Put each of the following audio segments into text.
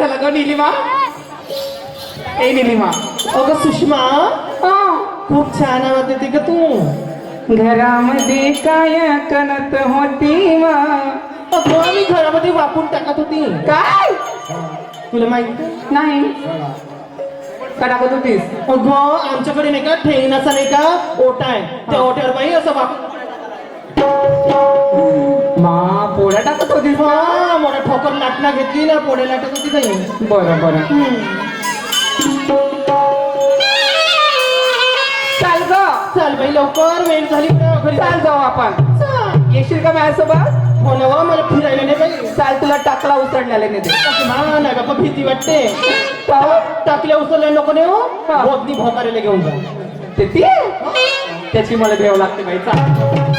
झालं ग निलिमा? ए निलिमा, अगं सुषमा, हा, खूप छान आवाज येते ग तू. घरामध्ये काय कणत होती मा? अगं मी घरामध्ये वापरून टाकत होती. काय? तुला माहिती नाही. का टाकत होतीस? अगं आमच्याकडे नाही का ठेंगणाचा नाही का ओटा आहे, त्या ओट्यावर बाई असं वापर. मा पोळ्या टाकत होतीस? हा मोठा ठोकर लाटणा घेतली ना, पोळ्या लाटत होती बाई. बरं बरं. चाल ग, चल बाई लवकर, वेळ झाली घरी. चाल जाऊ आपण. चल. येशील का माझ्यासोबत? हो ना व, मला फिरायला नाही बाई. चाल, तुला टाकला उचलण्याला नेते. हा ना बाबा, भीती वाटते. टाकल्या उचलल्या नको ने हो, हा. भोगनी भोकारेला घेऊन जा. ते ती? त्याची मला भेव लागते बाई. चाल.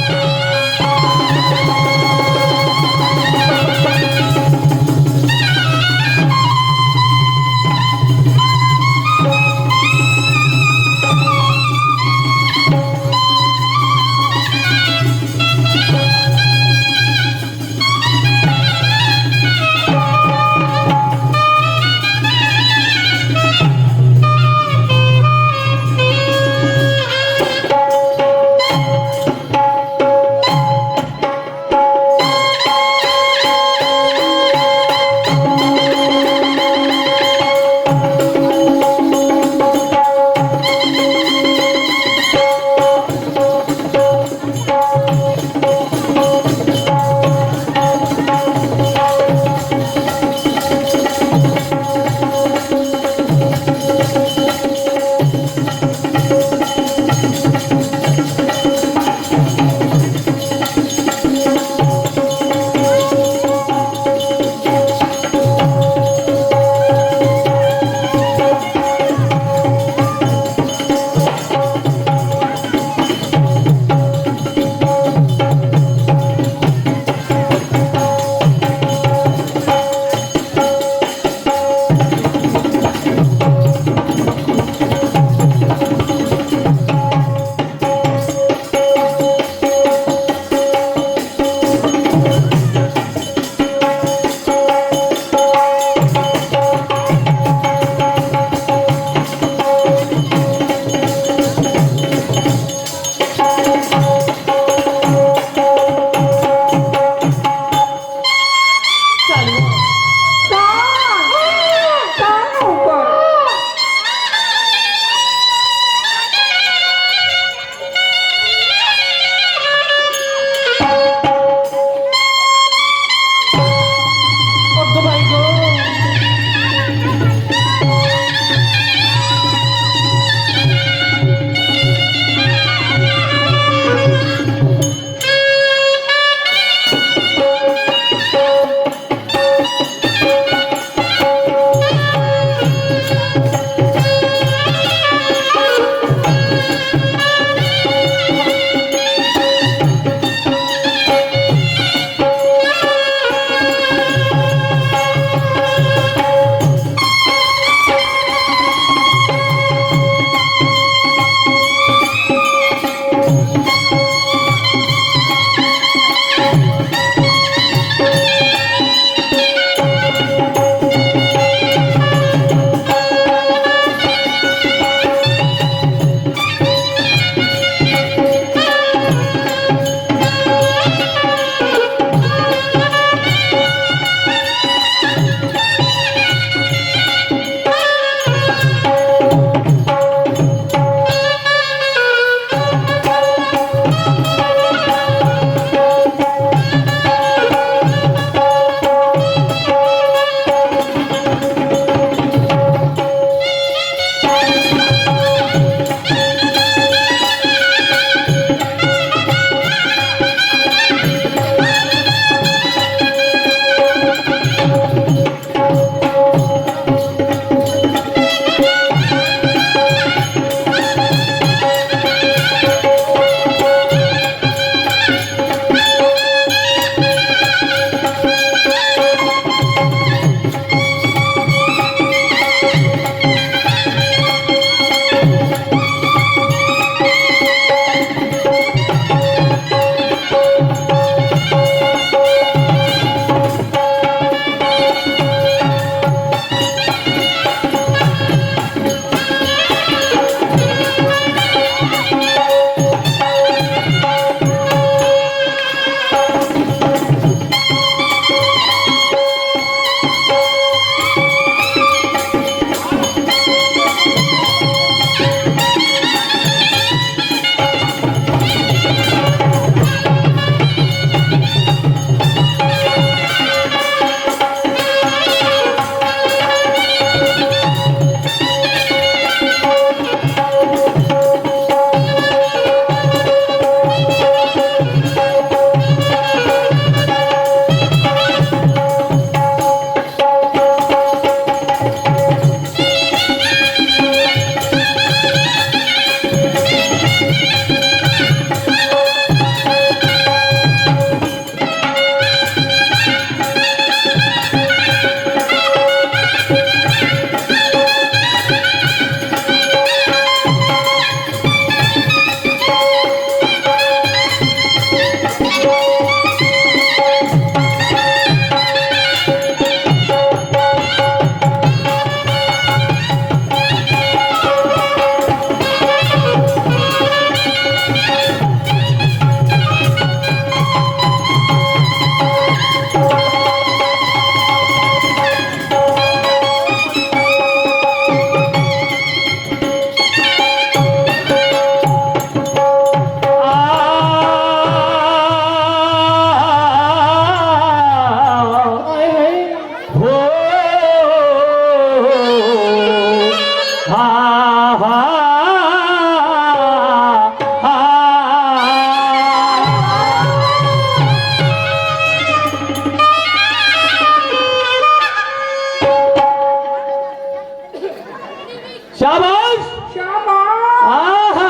शाबाश शाबास आहा.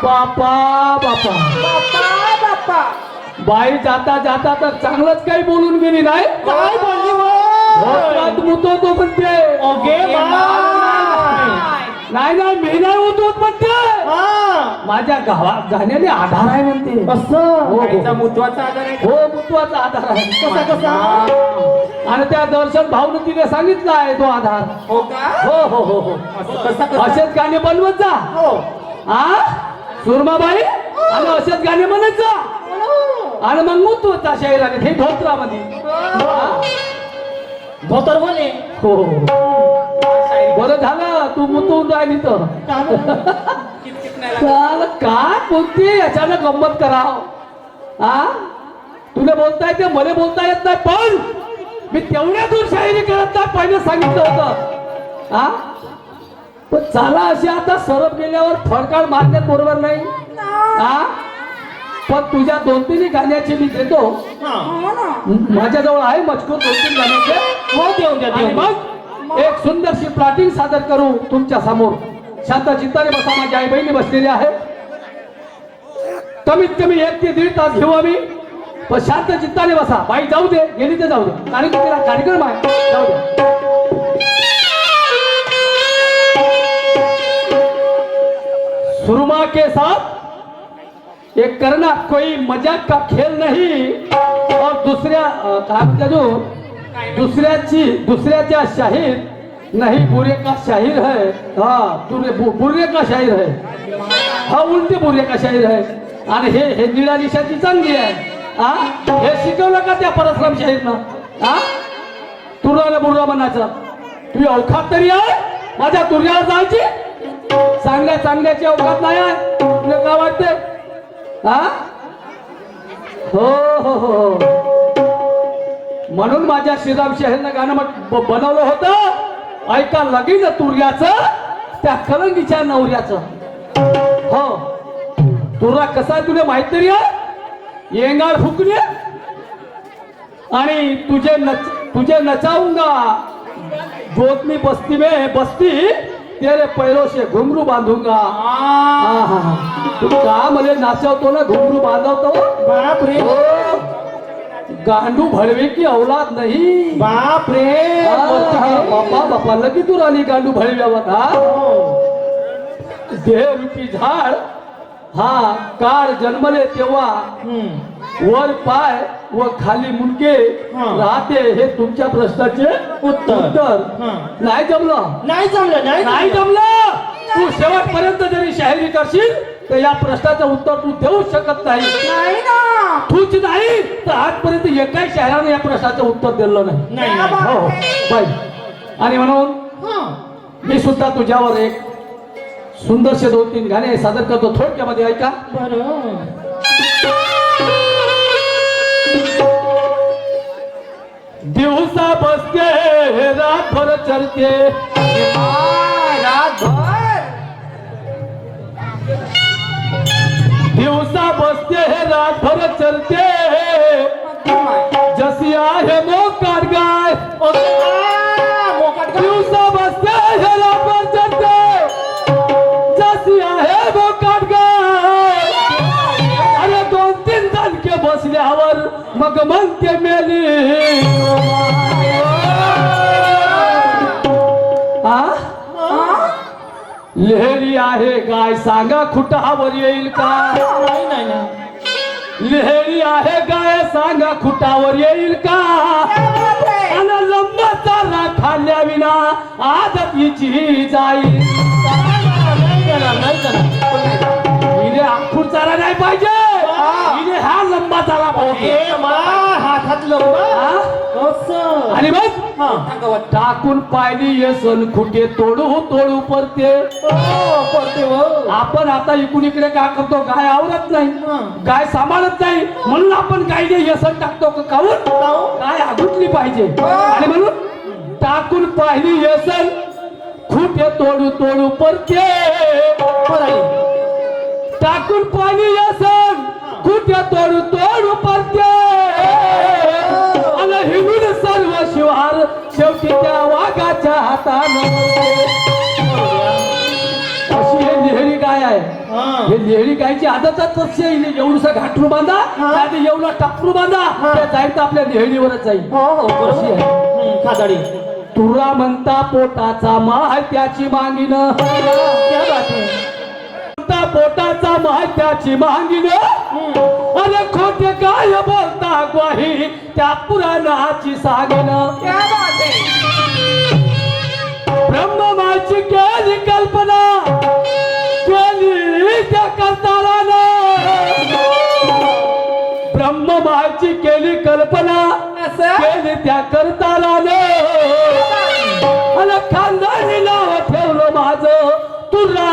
बापा बापा बाप्पा बाई जाता जाता तर चांगलंच काही बोलून गेली नाही काय बोलली भोत्रात मुतवतो म्हणते ओके नाही नाही मी नाही उतवत म्हणते माझ्या गावात जाण्याने आधार आहे म्हणते असं हो, आईचा हो. मुतवाचा आधार आहे हो मुतवाचा आधार आहे कसा कसा आणि त्या दर्शन भाऊन तिने सांगितलं आहे तो आधार हो का हो हो हो हो असं कसा असेच गाणे बनवत जा हो हा सुरमाबाई आणि असेच गाणे म्हणत जा आणि मग मुतवता शहराने हे धोत्रामध्ये धोतर बोले हो बरं झालं तू मुतवून राहिली तर कितकित नाही लागत. चाल काय बोलते याच्यानं गंमत कराव हा तुला बोलता येते मला बोलता येत नाही पण मी तेवढ्या दूर शायरी करत नाही पहिले सांगितलं होतं हा पण चाला अशी आता सरप गेल्यावर फडकाळ मारण्यात बरोबर नाही हा पण तुझ्या 2-3 गाण्याचे मी देतो हा हो ना माझ्याजवळ आहे मजकूर 2-3 गाण्याचे हो देऊन द्या आणि देऊन द्या. मग एक सुंदरशी प्लॉटिंग सादर करू तुमच्या समोर शांत चित्ताने बसा माझ्या आई बहिणी बसलेल्या आहेत कमीत कमी 1 ते 1.5 तास घेऊ आम्ही पण शांत चित्ताने बसा बाई जाऊ दे गेली तर जाऊ दे कार्यक्रम आहे जाऊ दे सुरमा के साथ एक करना कोई मजाक का खेल नहीं और काय म्हणते जो दूसऱ्याच्या शाहीर नहीं बुरे का शाहीर है हाँ बुरे का शाहीर है हा उलटे बुरे का शाहीर है आणि हे निळा निशाची चांगली आहे हा हे शिकवलं का त्या परशुराम शाहीरनं हा तुराला बुर्रा म्हणायचं तुझी अवकात तरी आहे माझ्या तुर्याला जायची चांगल्याची अवकात नाही आहे तुला काय वाटतंय हा हो हो हो म्हणून माझ्या श्रीराम शहरनं गाणं बनवलं होतं ऐका लगीन तुर्याचं त्या कलंगीच्या नवऱ्याचं हो तुरा कसा आहे तुला माहित तरी आहे येंगार फुकले आणि तुझे नचाऊंगा गोदमी बस्ती में बस्ती तेरे पैरों से घुंगरू बांधूंगा तू का मला नाचवतो ना घुंगरू बांधवतो बाप रे हो, गांडू भळवे की औलाद नाही बाप रे बापा लगी तू राणी गांडू भळव्यावर हा देह रूपी झाड हा काळ जन्मले तेव्हा वर पाय व खाली मुंडके राहते हे तुमच्या प्रश्नाचे उत्तर नाही जमलं नाही जमलं नाही जमलं तू शेवटपर्यंत जरी शाहिरी करशील तर या प्रश्नाचं उत्तर तू देऊ शकत नाही नाही ना तूच नाही तर आजपर्यंत एकाही शहराने या प्रश्नाचं उत्तर दिलं नाही नाही हो हो, बाई आणि म्हणून मी सुद्धा तुझ्यावर एक सुंदरसे 2-3 गाणे सादर करतो थोडक्यामध्ये ऐका बरं दिवसा बसते रातभर चरते रातभर दिवसा बसते रातभर चरते जसी आहे मोकाट गाय दिवसा बसते रातभर चरते जसी आहे मोकाट गाय अरे 2-3 दणके बसल्यावर मग म्हणते मेली लेहरी आहे गाय सांगा खुटावर येईल का नाही नाही नाही लेहरी आहे गाय सांगा खुटावर येईल का आणि लंबा चारा खाल्ल्या विना आदतीची जाईल हिने आखूड चारा नाही पाहिजे हिने हा लंबा चारा पाहिजे हातात लंबा असं आणि मग टाकून पाहिली येसन खुटे तोडू परते आपण आता इकडून इकडे काय करतो गाय आवरत नाही गाय सांभाळत नाही म्हणून आपण गायने येसन टाकतो काऊन गाय आगुटली पाहिजे आणि म्हणून टाकून पाहिली येसन खुटे तोडू परते टाकून पाहिली येसन खुटे तोडू परते आणि हिंदून सर्व शिवार शेवटी त्या वाघाच्या आता अशी हे नेहरी गाय आहे. हा. हे नेहरी गायची आदतच तशी आहे. हिने एवढूसा घाटरू बांधा हा. आणि एवढा टाकरू बांधा हा. ते जाईल तर आपल्या नेहरीवरच जाईल. हो हो अशी बरोबर आहे. खादाडी तुला म्हणता पोटाचा माय त्याची मागिन, क्या बात है. म्हणता पोटाचा माय त्याची मागिन, अरे खोटे काय बोलता ग्वाही त्या पुराणाची सांगिन. क्या बात है. ब्रह्ममाची केली कल्पना केली त्या करताना, ब्रह्ममाची केली कल्पना असं केली त्या करताना, आणि खानदानी नाव ठेवलं माझं तुला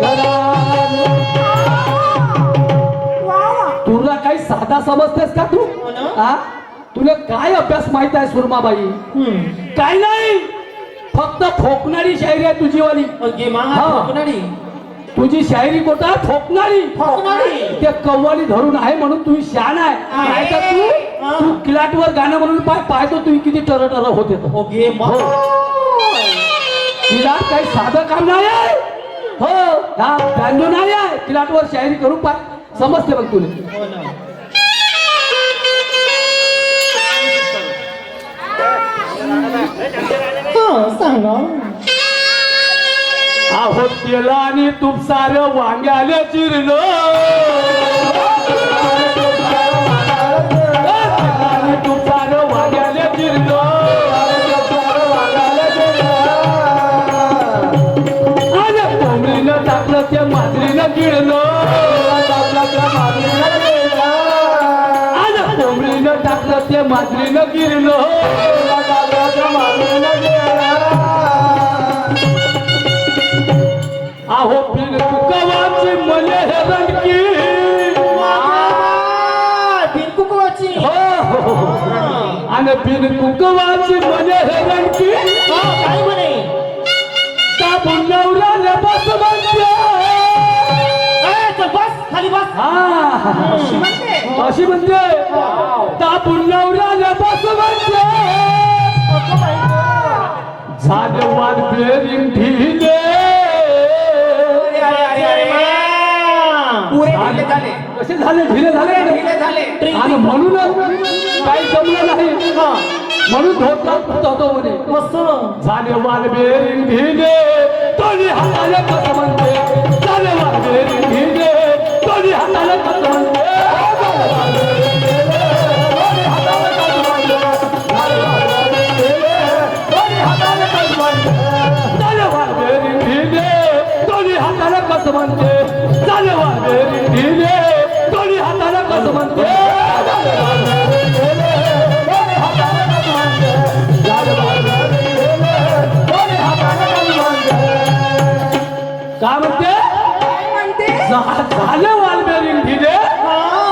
घरान. वा वा. तुला काही साधा समजतेस का तू? हो ना? हा? तुला काय अभ्यास माहित आहे सुरमाबाई? काय नाही, फक्त फोकणारी शायरी आहे तुझी वाली. ओके मा हा. कोकणाडी तुझी शायरी कोणता आहे? फोकणारी. कोकणाडी. ते कव्वाली धरून आहे म्हणून तू शान आहे. हा. नाहीतर तू किलाटवर गाणं म्हणून पाहतो तू किती टर होते तो. ओके मा हो. किलाट काही साधं काम नाही आहे. हो, हा बँडो नाही आहे. किलाटवर शायरी करून पाय, समजते बघ तुला. हो ना. हा सांगा. आहो तेला आणि तूप सारं वांग्याला चिरलं, आणि तूप सारं वांग्याला चिरलं, आणि कोंबडीनं टाकलं ते मांजरीनं गिळलं, आणि कोंबडीनं टाकलं ते मांजरीनं गिळलं. आहो बिन तुकवाची मले हे रणकी, बिनकुकवाची. हो हो, हो. आणि बिन तुकवाची मले हे रणकी, काय म्हणे. दाबून नवऱ्याला बस म्हणते. ए, चल बस खाली बस. हा म्हणते. अशी म्हणते, दाबून नवऱ्याला बस म्हणते. अगं बाई गं. झाले वाद बेरिंग ढिले, अरे अरे अरे मा. पुरे ढिले झाले. कसे झाले? ढिले झाले का नाही? ढिले झाले. आणि म्हणूनच काही जमलं नाही. हा. म्हणून धोका होतो म्हणे. मस्त. झाले वाल बेरिंग ढिले, दोन्ही हाताला कसं म्हणते. झाले वाल बेरिंग ढिले, दोन्ही हाताला कसं म्हणते. दोन्ही हाताला कसं म्हणते. झाले वाल बेरिंग ढिले, दोन्ही हाताला कसं म्हणते. झाले वाल बेरिंग ढिले, दोन्ही हाताला कसं म्हणते. झाले वाल बेरिंग ढिले, दोन्ही हाताला कसं म्हणते. झाले वाल बेरिंग ढिले, दोन्ही हाताला कसं म्हणते. झाले वाल बेरिंग ढिले, दोन्ही हाताला कसं म्हणते. काय म्हणते? काय म्हणते. झाले वाल बेरिंग ढिले,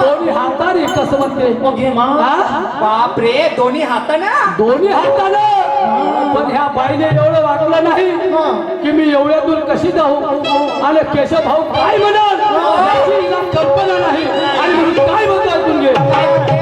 दोन्ही हाताने कसं म्हणते. ओके मा. हा? बाप रे, दोन्ही हातानं. दोन्ही हातानं. पण ह्या बाईने एवढं वाटलं नाही की मी एवढ्या दूर कशी जाऊ, आणि केशव भाऊ काय म्हणाल याची हिला कल्पना नाही. आणि म्हणून काय म्हणतो ऐकून घे. काय म्हणते.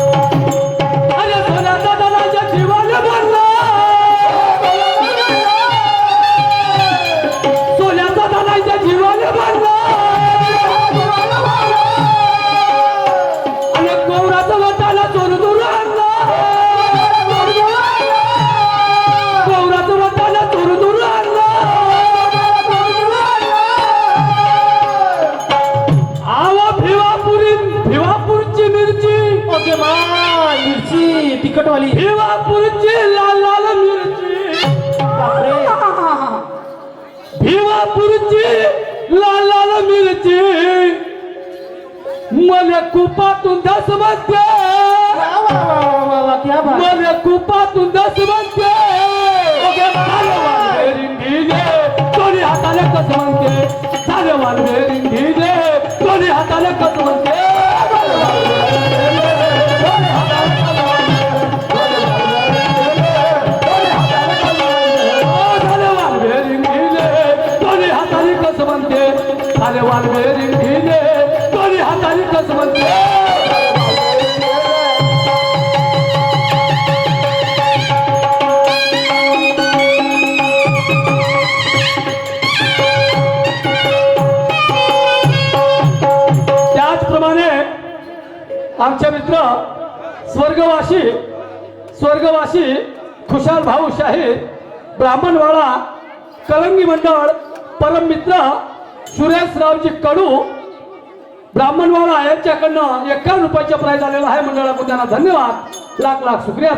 अरे सोन्याचा दलाच्या जीवाला भरला, सोन्याचा दलाच्या जीवाला भरला, आणि गौराचं वटाला चोर दूर आणला, गौराचं वटाला चोर दूर आणला. आवा भिवापुरी, भिवापूरची मिरची, ओके मा. मिरची तिखटवाली. भिवापूरची लाल लाल मिरची, बापरे. भिवापूरची लाल लाल मिरची, मला कुपातून दस म्हणते. वा वा वा वा वा वा. क्या बात. मला कुपातून दस म्हणते. झाले वाल बेरिंग ढिले, दोन्ही हाताला कसं म्हणते. म्हणते अरे वालवे रिंगीने दोन्ही हाताने कस म्हणते त्याचप्रमाणे आमचे मित्र स्वर्गवासी खुशाल भाऊ शाहीर ब्राह्मणवाडा कलंगी मंडळ परम मित्र सुरेशरावजी कडू ब्राह्मणवाडा यांच्याकडनं 51 रुपयाचा प्राइज आलेला आहे मंडळाकडून त्यांना धन्यवाद लाख लाख शुक्रिया